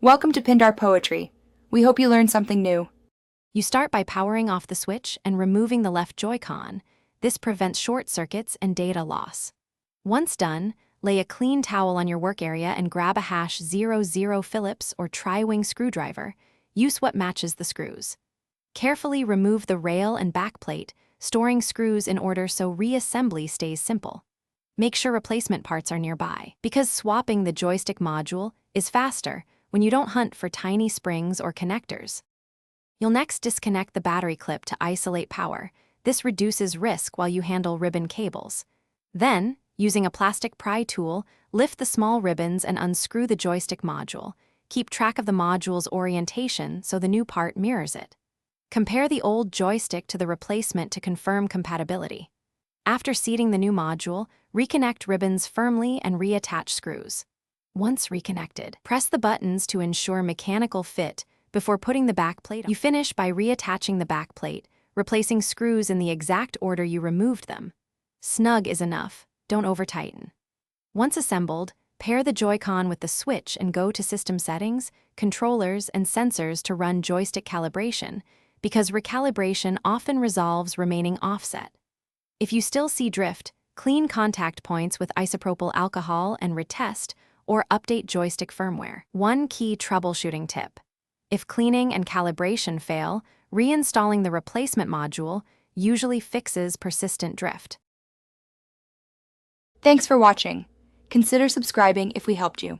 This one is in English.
Welcome to Pindar Poetry. We hope you learned something new. You start by powering off the switch and removing the left Joy-Con. This prevents short circuits and data loss. Once done, lay a clean towel on your work area and grab a #00 Phillips or tri-wing screwdriver. Use what matches the screws. Carefully remove the rail and backplate, storing screws in order so reassembly stays simple. Make sure replacement parts are nearby, because swapping the joystick module is faster when you don't hunt for tiny springs or connectors. You'll next disconnect the battery clip to isolate power. This reduces risk while you handle ribbon cables. Then, using a plastic pry tool, lift the small ribbons and unscrew the joystick module. Keep track of the module's orientation so the new part mirrors it. Compare the old joystick to the replacement to confirm compatibility. After seating the new module, reconnect ribbons firmly and reattach screws. Once reconnected, press the buttons to ensure mechanical fit before putting the backplate on. You finish by reattaching the backplate, replacing screws in the exact order you removed them. Snug is enough, don't over-tighten. Once assembled, pair the Joy-Con with the switch and go to System Settings, Controllers, and Sensors to run joystick calibration, because recalibration often resolves remaining offset. If you still see drift, clean contact points with isopropyl alcohol and retest, or update joystick firmware. One key troubleshooting tip. If cleaning and calibration fail, reinstalling the replacement module usually fixes persistent drift. Thanks for watching. Consider subscribing if we helped you.